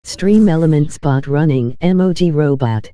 Stream Elements bot running emoji robot.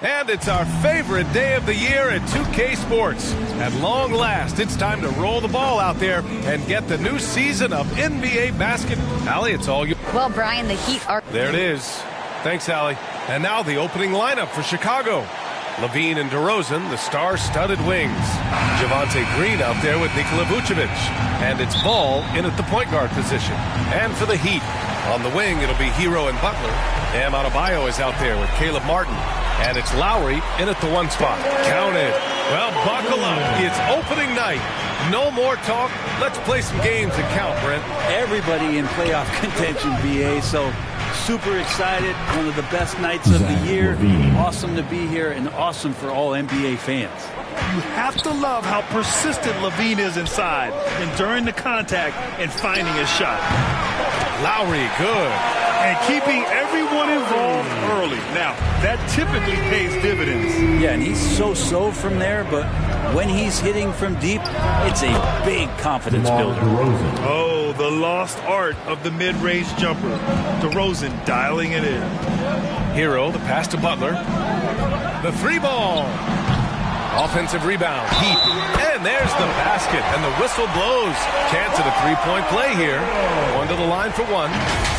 And it's our favorite day of the year at 2K Sports. At long last, it's time to roll the ball out there and get the new season of NBA basketball. Allie, it's all you. Well, Brian, the Heat are... There it is. Thanks, Allie. And now the opening lineup for Chicago. LaVine and DeRozan, the star-studded wings. Javonte Green out there with Nikola Vucevic. And it's Ball in at the point guard position. And for the Heat, on the wing, it'll be Hero and Butler. Bam Adebayo is out there with Caleb Martin. And it's Lowry in at the one spot. Counted. Well, buckle up. It's opening night. No more talk. Let's play some games and count, Brent. Everybody in playoff contention, BA. So super excited. One of the best nights of the year. Awesome to be here and awesome for all NBA fans. You have to love how persistent LaVine is inside and during the contact and finding his shot. Lowry, good. And keeping everyone involved early. Now, that typically pays dividends. Yeah, and he's so-so from there, but when he's hitting from deep, it's a big confidence builder. Oh, the lost art of the mid-range jumper. DeRozan dialing it in. Hero, the pass to Butler. The three ball. Offensive rebound. Heat. And there's the basket. And the whistle blows. Chance at a three-point play here. One to the line for one.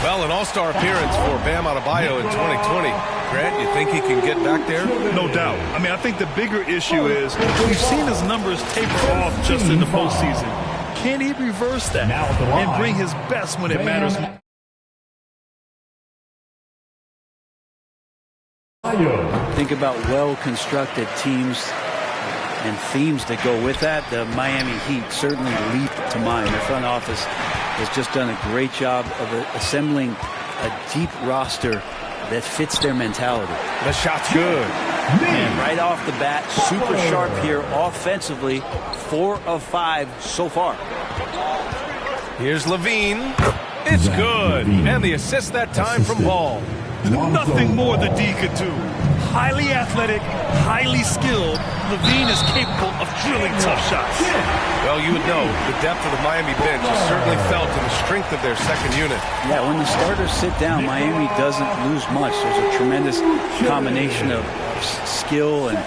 Well, an all-star appearance for Bam Adebayo in 2020. Grant, you think he can get back there? No doubt. I mean, I think the bigger issue is we've seen his numbers taper off just in the postseason. Can he reverse that and bring his best when it matters? Think about well-constructed teams and themes that go with that. The Miami Heat certainly leap to mind. Their front office has just done a great job of assembling a deep roster that fits their mentality. The shot's good. And right off the bat, super sharp here offensively. 4 of 5 so far. Here's LaVine. It's good. And the assist that time from Ball. Nothing more the D could do. Highly athletic, highly skilled, LaVine is capable of drilling tough shots. Well, you would know the depth of the Miami bench is certainly felt in the strength of their second unit. Yeah, when the starters sit down, Miami doesn't lose much. There's a tremendous combination of skill and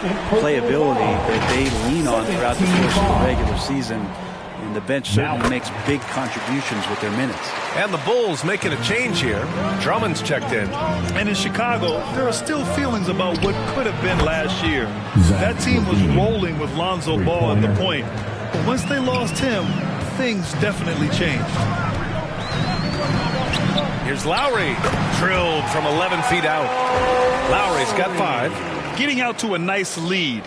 playability that they lean on throughout the course of the regular season. And the bench certainly makes big contributions with their minutes. And the Bulls making a change here. Drummond's checked in. And in Chicago, there are still feelings about what could have been last year. That team was rolling with Lonzo Ball at the point. But once they lost him, things definitely changed. Here's Lowry. Drilled from 11 feet out. Lowry's got 5. Getting out to a nice lead.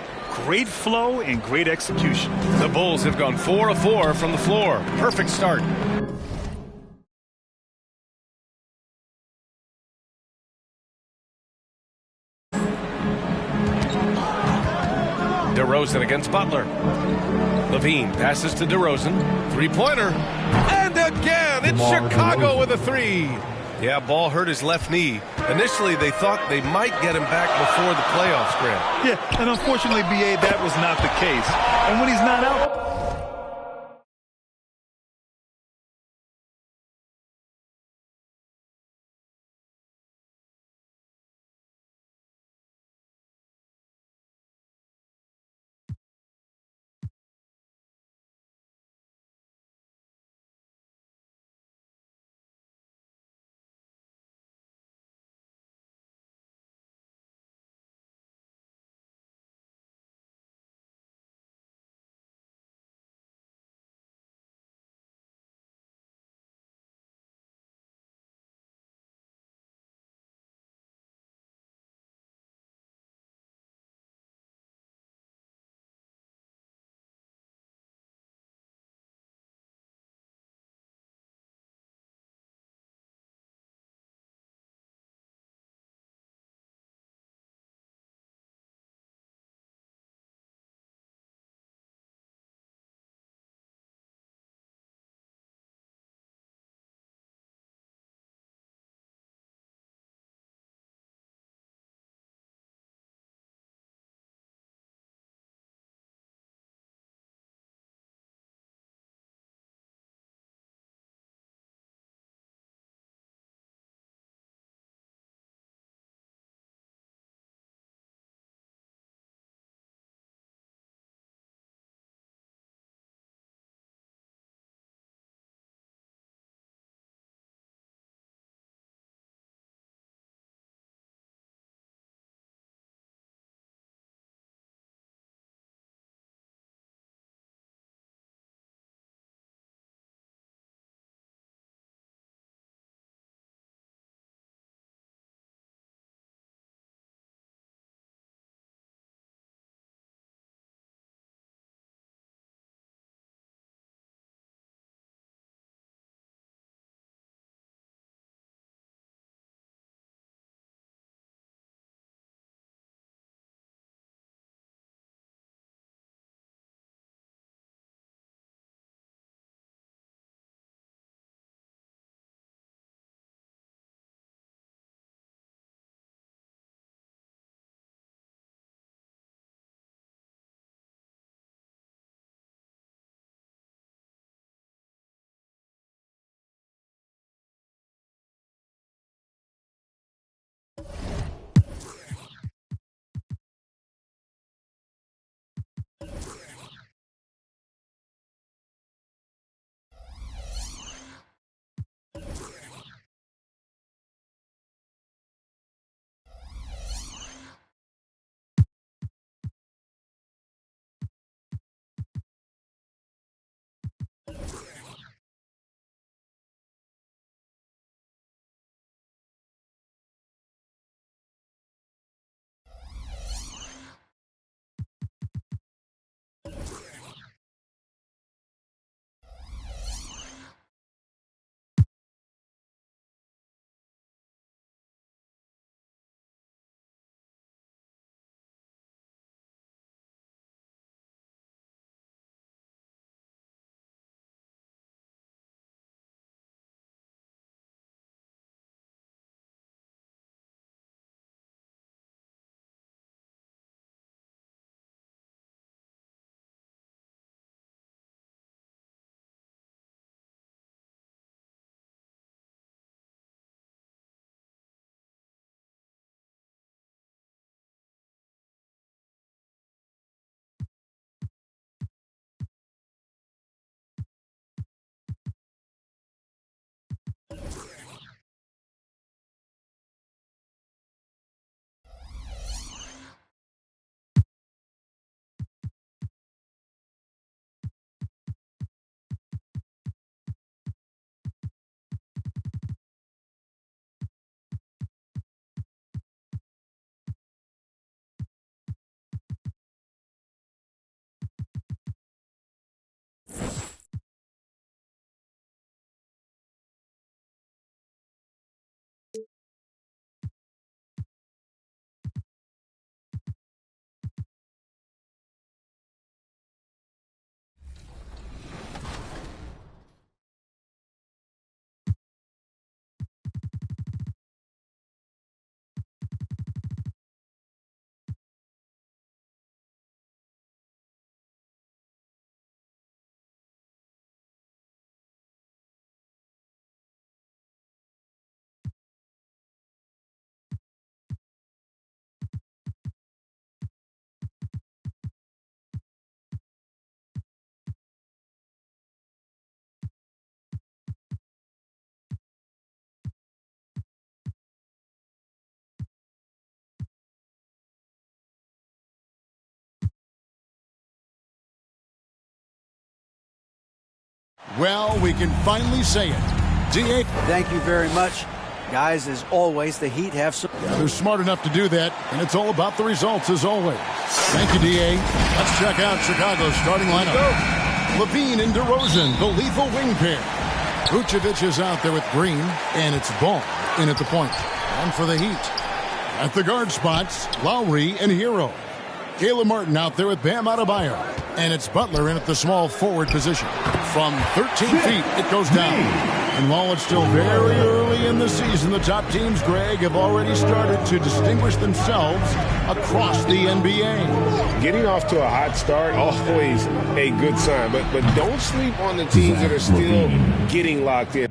Great flow and great execution. The Bulls have gone 4 of 4 from the floor. Perfect start. DeRozan against Butler. LaVine passes to DeRozan. Three-pointer. And again, it's Chicago with a 3. Yeah, Ball hurt his left knee. Initially, they thought they might get him back before the playoffs, Grant. Yeah, and unfortunately, BA, that was not the case. And when he's not out, Well, we can finally say it. D.A. Thank you very much. Guys, as always, the Heat have some... They're smart enough to do that, and it's all about the results as always. Thank you, D.A. Let's check out Chicago's starting lineup. LaVine and DeRozan, the lethal wing pair. Vucevic is out there with Green, and it's Ball in at the point. And for the Heat, at the guard spots, Lowry and Hero. Caleb Martin out there with Bam Adebayo. And it's Butler in at the small forward position. From 13 feet, it goes down. And while it's still very early in the season, the top teams, Greg, have already started to distinguish themselves across the NBA. Getting off to a hot start, always a good sign. But don't sleep on the teams that are still getting locked in.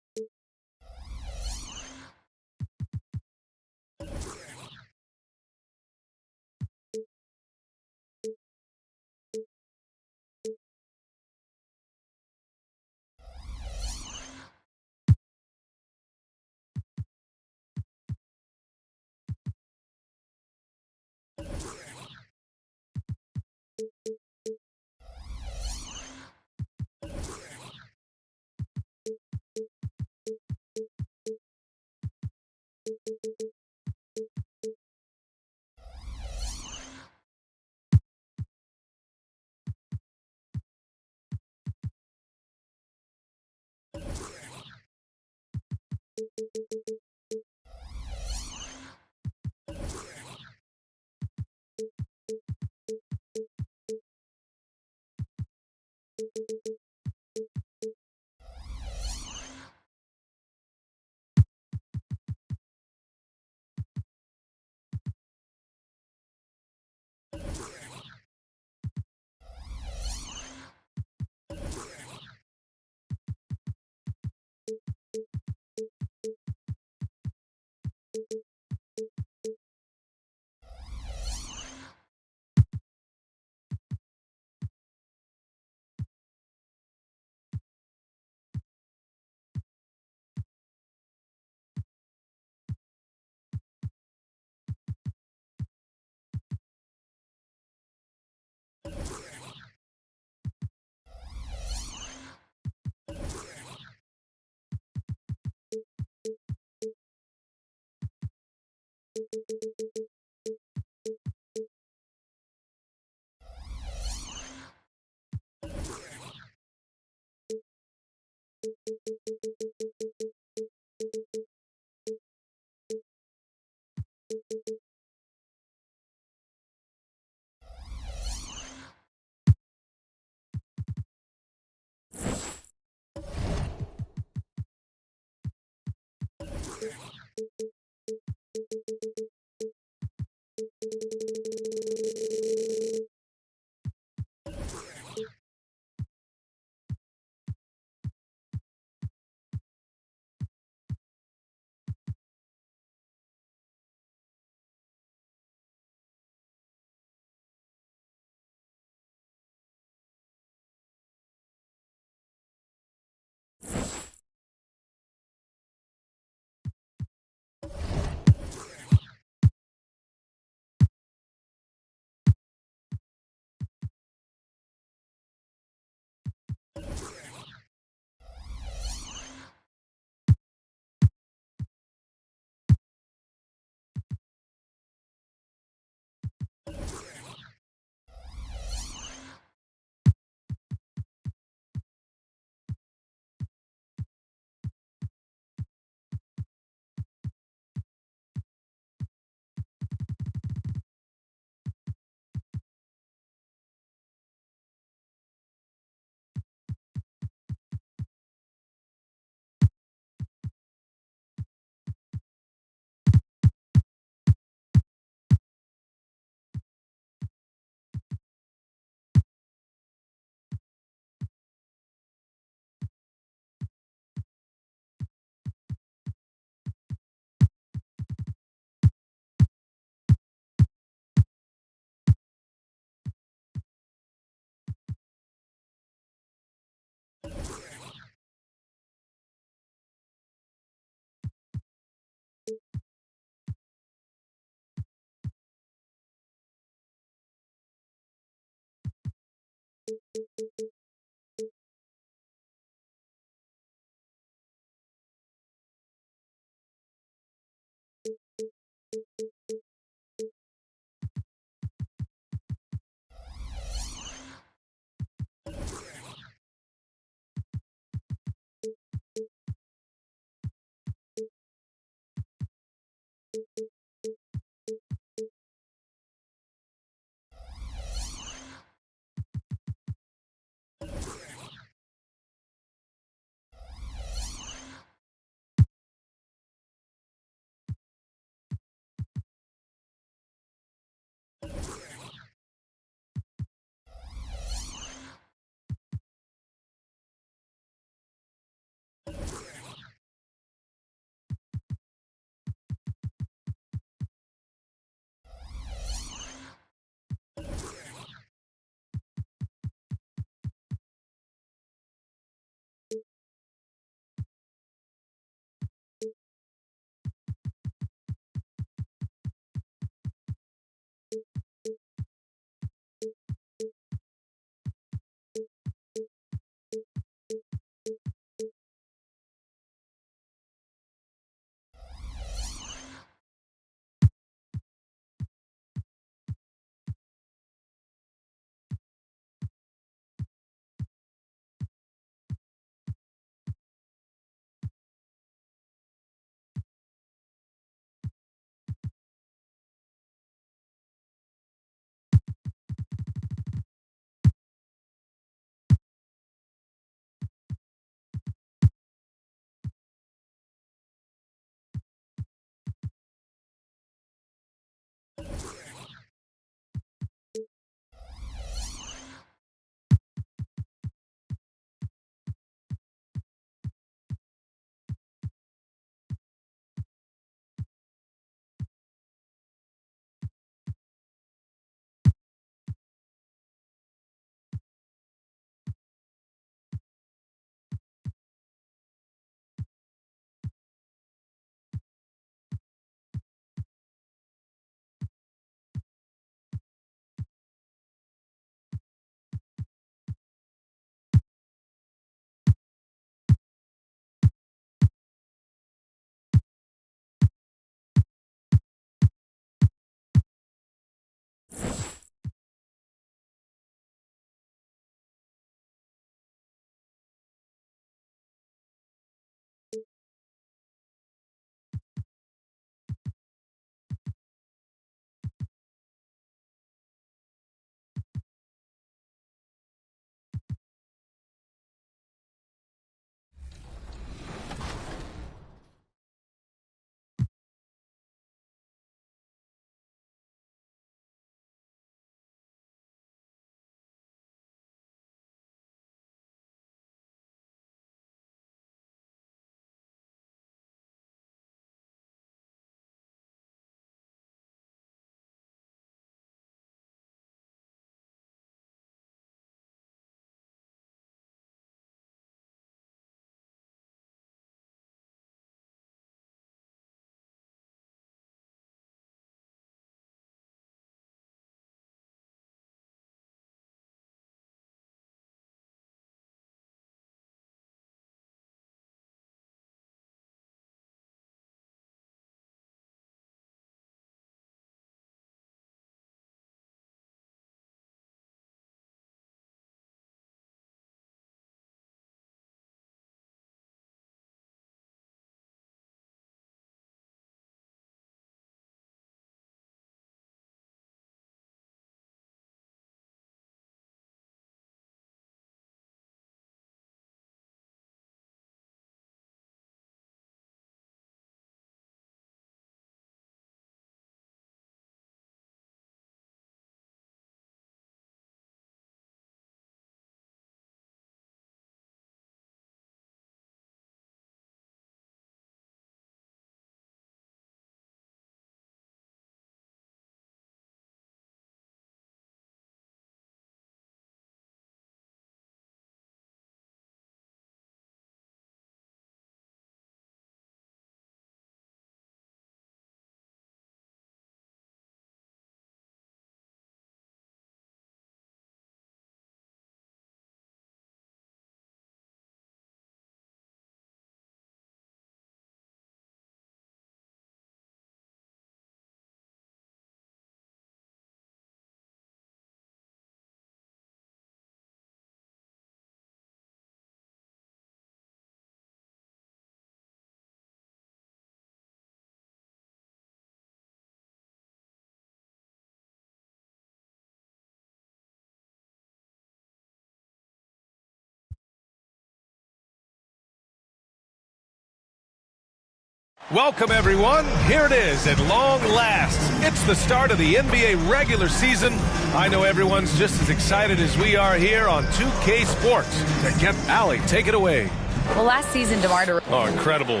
Welcome, everyone. Here it is at long last. It's the start of the NBA regular season. I know everyone's just as excited as we are here on 2K Sports. To get Allie, take it away. Well, last season, DeMar DeRozan. Oh, incredible.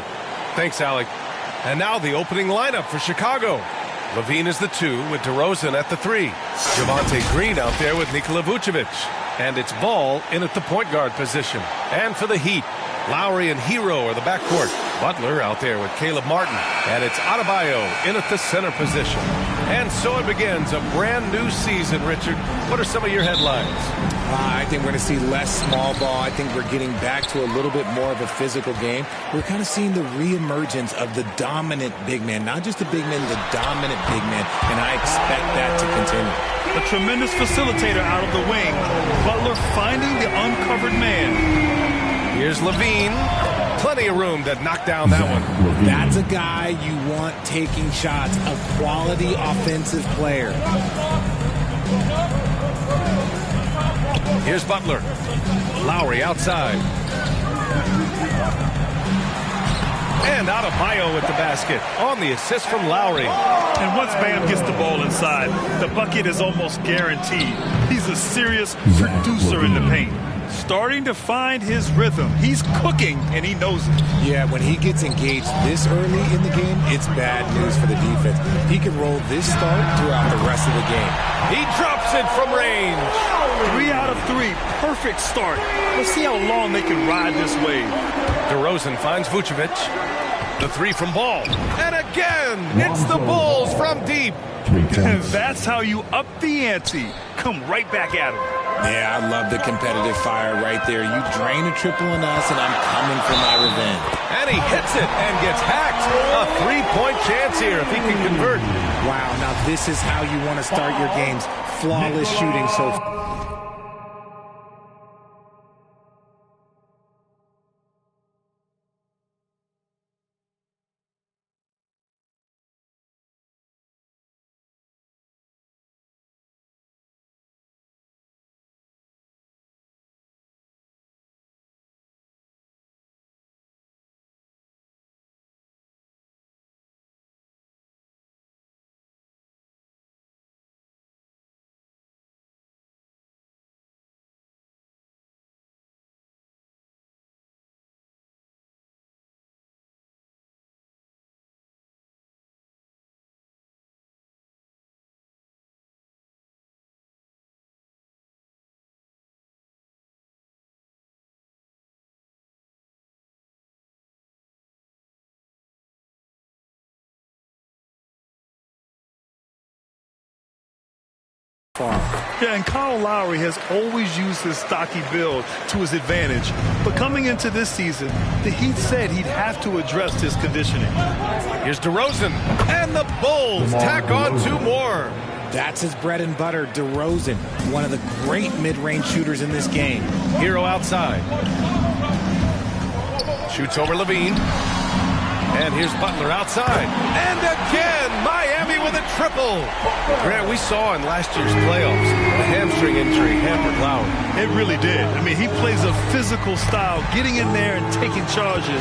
Thanks, Allie. And now the opening lineup for Chicago. Levine is the 2 with DeRozan at the 3. Javonte Green out there with Nikola Vucevic. And it's Ball in at the point guard position. And for the Heat, Lowry and Hero are the backcourt. Butler out there with Caleb Martin. And it's Adebayo in at the center position. And so it begins a brand new season, Richard. What are some of your headlines? I think we're going to see less small ball. I think we're getting back to a little bit more of a physical game. We're kind of seeing the reemergence of the dominant big man. Not just the big man, the dominant big man. And I expect that to continue. A tremendous facilitator out of the wing. Butler finding the uncovered man. Here's Levine. Plenty of room to knock down that one. That's a guy you want taking shots. A quality offensive player. Here's Butler. Lowry outside. And Adebayo with the basket on the assist from Lowry. And once Bam gets the ball inside, the bucket is almost guaranteed. He's a serious producer in the paint. Starting to find his rhythm. He's cooking, and he knows it. Yeah, when he gets engaged this early in the game, it's bad news for the defense. He can roll this start throughout the rest of the game. He drops it from range. 3 out of 3. Perfect start. Let's see how long they can ride this wave. DeRozan finds Vucevic. The 3 from Ball. And again, it's the Bulls from deep. And that's how you up the ante. Come right back at him. Yeah, I love the competitive fire right there. You drain a triple on us, and I'm coming for my revenge. And he hits it and gets hacked. A 3-point chance here if he can convert. Wow, now this is how you want to start your games. Flawless shooting so far. Yeah, and Kyle Lowry has always used his stocky build to his advantage. But coming into this season, the Heat said he'd have to address his conditioning. Here's DeRozan. And the Bulls tack on 2 more. That's his bread and butter, DeRozan, one of the great mid-range shooters in this game. Hero outside. Shoots over Levine. And here's Butler outside. And again, Miami with a triple. Grant, we saw in last year's playoffs, the hamstring injury hampered Lowry. It really did. I mean, he plays a physical style, getting in there and taking charges.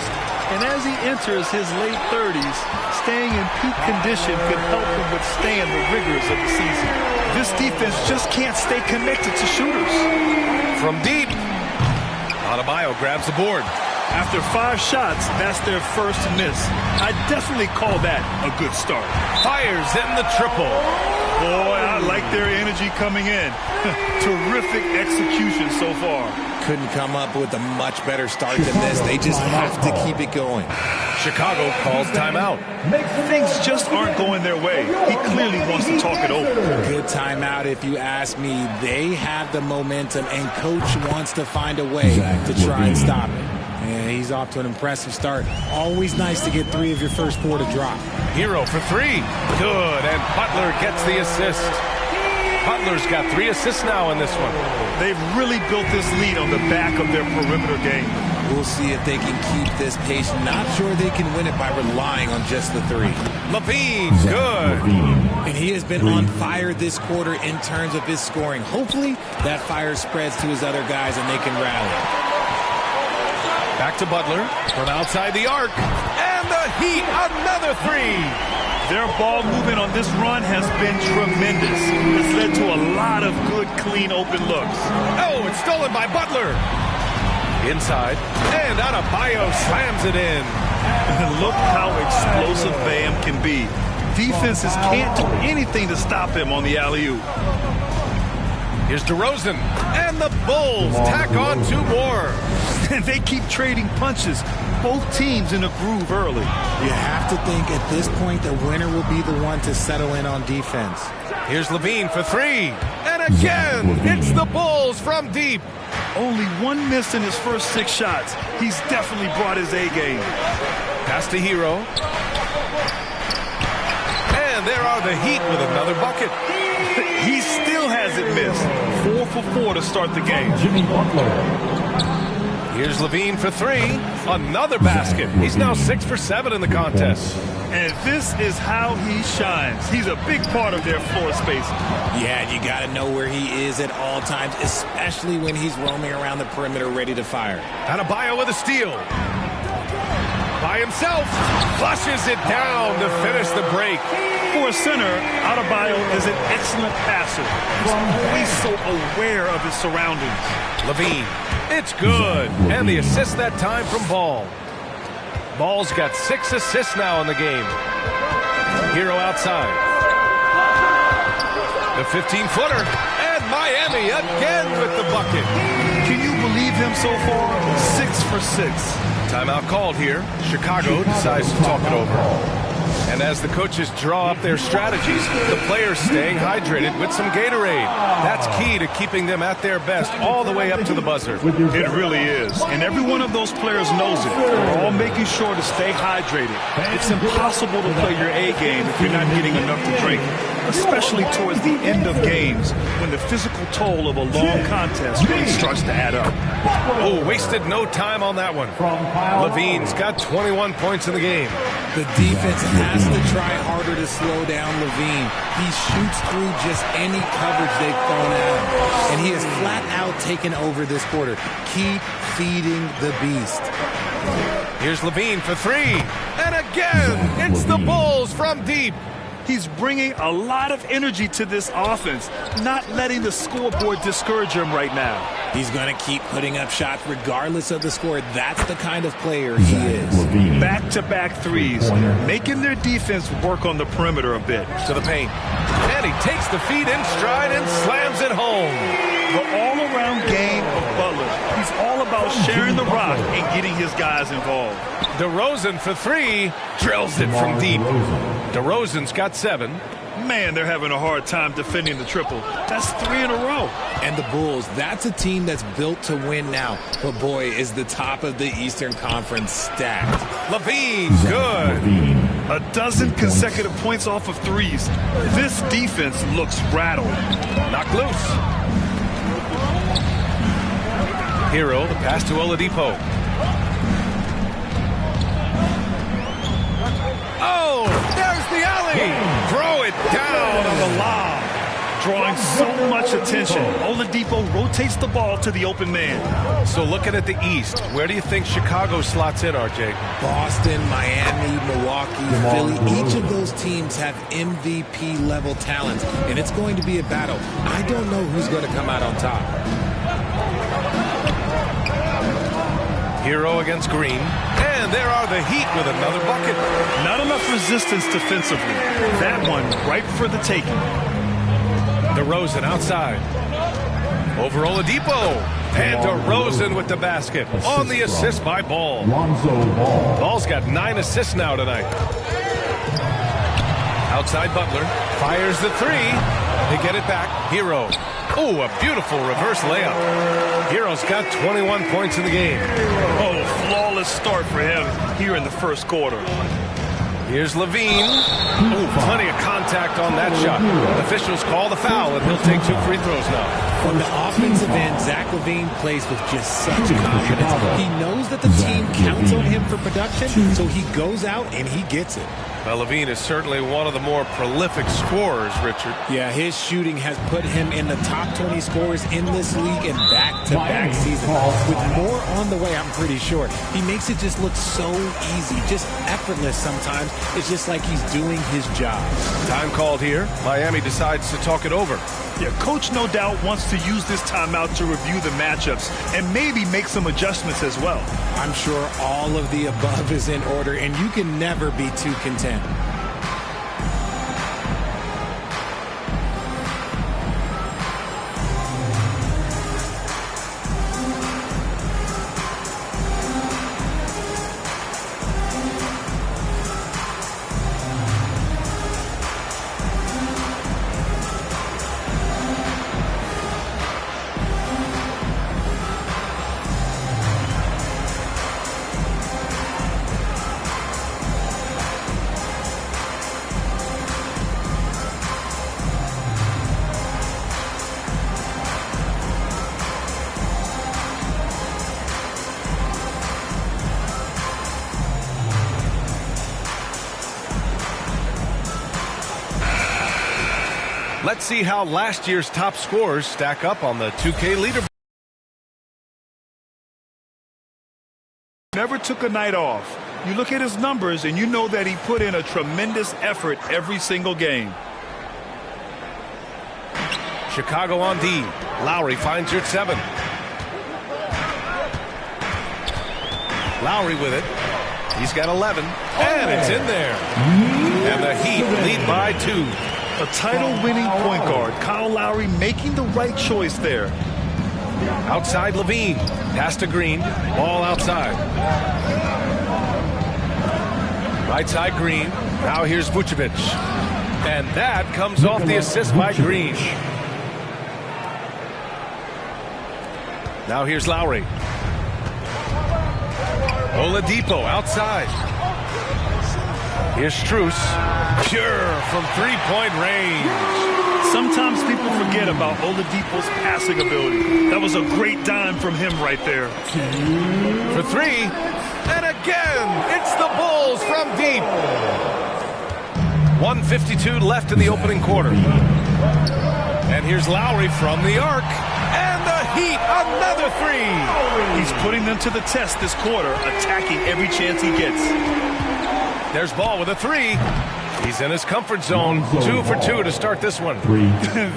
And as he enters his late 30s, staying in peak condition can help him withstand the rigors of the season. This defense just can't stay connected to shooters. From deep, Adebayo grabs the board. After 5 shots, that's their first miss. I definitely call that a good start. Fires in the triple. Boy, I like their energy coming in. Terrific execution so far. Couldn't come up with a much better start than this. They just have to keep it going. Chicago calls timeout. Things just aren't going their way. He clearly wants to talk it over. Good timeout if you ask me. They have the momentum, and Coach wants to find a way to try and stop it. And he's off to an impressive start. Always nice to get 3 of your first 4 to drop. Hero for 3. Good, and Butler gets the assist. Butler's got 3 assists now in this one. They've really built this lead on the back of their perimeter game. We'll see if they can keep this pace. Not sure they can win it by relying on just the 3. Levine, good. And he has been on fire this quarter in terms of his scoring. Hopefully that fire spreads to his other guys and they can rally. Back to Butler from outside the arc. And the Heat, another three. Their ball movement on this run has been tremendous. It's led to a lot of good, clean, open looks. Oh, it's stolen by Butler. Inside, and Adebayo slams it in. Look how explosive Bam can be. Defenses can't do anything to stop him on the alley-oop. Here's DeRozan, and the Bulls tack on two more. And they keep trading punches. Both teams in a groove early. You have to think at this point the winner will be the one to settle in on defense. Here's LaVine for three. And again, it's the Bulls from deep. Only one miss in his first 6 shots. He's definitely brought his A game. Pass to Hero. And there are the Heat with another bucket. He still hasn't missed. 4 for 4 to start the game. Jimmy Butler. Here's LaVine for three. Another basket. He's now 6 for 7 in the contest. And this is how he shines. He's a big part of their floor space. Yeah, you got to know where he is at all times, especially when he's roaming around the perimeter ready to fire. Adebayo with a steal. By himself. Flushes it down to finish the break. For a center, Adebayo is an excellent passer. He's always so aware of his surroundings. LaVine. It's good. And the assist that time from Ball. Ball's got 6 assists now in the game. Hero outside. The 15-footer. And Miami again with the bucket. Can you believe him so far? 6 for 6. Timeout called here. Chicago decides to talk it over. And as the coaches draw up their strategies, the players staying hydrated with some Gatorade. That's key to keeping them at their best all the way up to the buzzer. It really is. And every one of those players knows it. They're all making sure to stay hydrated. It's impossible to play your A game if you're not getting enough to drink, especially towards the end of games when the physical toll of a long contest really starts to add up. Oh, wasted no time on that one. LaVine's got 21 points in the game. The defense has to try harder to slow down LaVine. He shoots through just any coverage they've thrown at him. And he has flat out taken over this quarter. Keep feeding the beast. Here's LaVine for three. And again, it's the Bulls from deep. He's bringing a lot of energy to this offense, not letting the scoreboard discourage him right now. He's going to keep putting up shots regardless of the score. That's the kind of player he is. Back-to-back threes, making their defense work on the perimeter a bit. To the paint. And he takes the feed in stride and slams it home. The all-around game of Butler. He's all about sharing the rock and getting his guys involved. DeRozan for three. Drills it from deep. DeRozan's got 7. Man, they're having a hard time defending the triple. That's 3 in a row. And the Bulls, that's a team that's built to win now. But boy, is the top of the Eastern Conference stacked. LaVine, good. A dozen consecutive points off of threes. This defense looks rattled. Knocked loose. Hero, the pass to Oladipo. Oh, there's the alley. Throw it down on the lob. Drawing so much attention. Oladipo rotates the ball to the open man. So looking at the East, where do you think Chicago slots in, RJ? Boston, Miami, Milwaukee, Philly. Each of those teams have MVP level talent, and it's going to be a battle. I don't know who's going to come out on top. Hero against Green. And there are the Heat with another bucket. Not enough resistance defensively. That one ripe for the taking. DeRozan outside. Over Oladipo. And DeRozan with the basket. On the assist by Ball. Ball's got 9 assists now tonight. Outside Butler. Fires the three. They get it back. Hero. Oh, a beautiful reverse layup. Hero's got 21 points in the game. Oh, flawless start for him here in the first quarter. Here's LaVine. Oh, plenty of contact on that shot. Officials call the foul, and he'll take 2 free throws now. On the offensive end, Zach LaVine plays with just such confidence. He knows that the team counts on him for production, so he goes out and he gets it. Well, LaVine is certainly one of the more prolific scorers, Richard. Yeah, his shooting has put him in the top 20 scorers in this league in back-to-back seasons. With more on the way, I'm pretty sure. He makes it just look so easy, just effortless sometimes. It's just like he's doing his job. Time called here. Miami decides to talk it over. Yeah, coach no doubt wants to use this timeout to review the matchups and maybe make some adjustments as well. I'm sure all of the above is in order, and you can never be too content. Let's see how last year's top scorers stack up on the 2K leaderboard. Never took a night off. You look at his numbers and you know that he put in a tremendous effort every single game. Chicago on D. Lowry finds your 7. Lowry with it. He's got 11. And it's in there. And the Heat lead by 2. A title-winning point guard, Kyle Lowry, making the right choice there. Outside LaVine. Pass to Green. Ball outside. Right side Green. Now here's Vucevic. And that comes off the assist by Green. Now here's Lowry. Oladipo outside. Here's Strus. Pure from three-point range. Sometimes people forget about Oladipo's passing ability. That was a great dime from him right there. For 3. And again, it's the Bulls from deep. 1:52 left in the opening quarter. And here's Lowry from the arc. And the Heat, another 3. He's putting them to the test this quarter, attacking every chance he gets. There's Ball with a 3. He's in his comfort zone. 2 for 2 to start this one.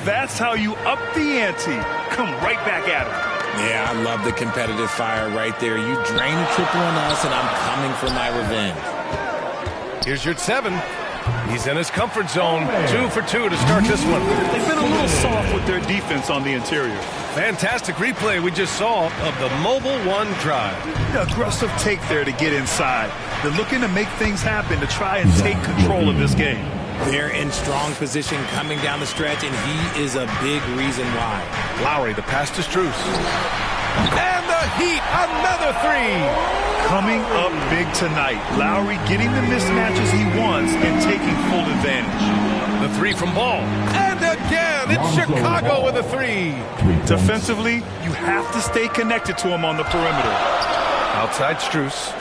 That's how you up the ante. Come right back at him. Yeah, I love the competitive fire right there. You drain a triple on us, and I'm coming for my revenge. Here's your 7. He's in his comfort zone. 2 for 2 to start this one. They've been a little soft with their defense on the interior. Fantastic replay we just saw of the Mobile One drive. Aggressive take there to get inside. They're looking to make things happen to try and take control of this game. They're in strong position coming down the stretch, and he is a big reason why. Lowry, the pass to Strus. And the Heat, another 3. Coming up big tonight. Lowry getting the mismatches he wants and taking full advantage. The 3 from Ball. And again, it's Chicago with a 3. Defensively, you have to stay connected to him on the perimeter. Outside Strus.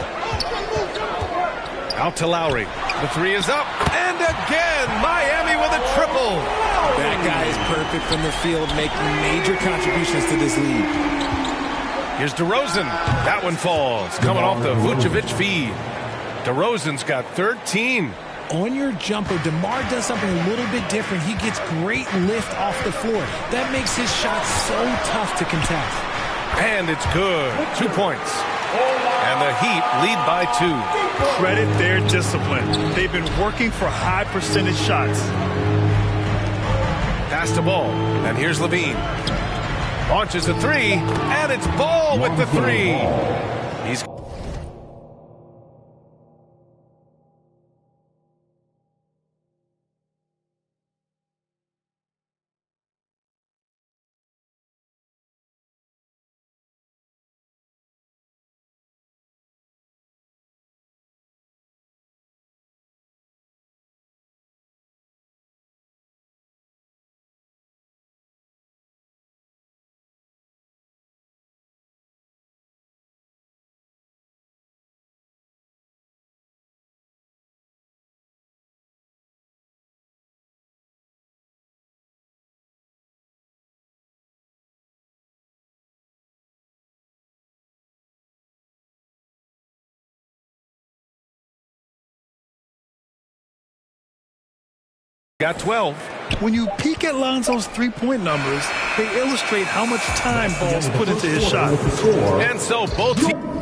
Out to Lowry. The 3 is up. And again, Miami with a triple. That guy is perfect from the field, making major contributions to this league. Here's DeRozan. That one falls. Coming off the Vucevic feed. DeRozan's got 13. On your jumper, DeMar does something a little bit different. He gets great lift off the floor. That makes his shot so tough to contest. And it's good. 2 points. And the Heat lead by 2. Credit their discipline. They've been working for high percentage shots. Pass to Ball. And here's LaVine. Launches a 3. And it's Ball with the 3. He's got 12. When you peek at Lonzo's three-point numbers, they illustrate how much time Ball's put into his shot. And so both teams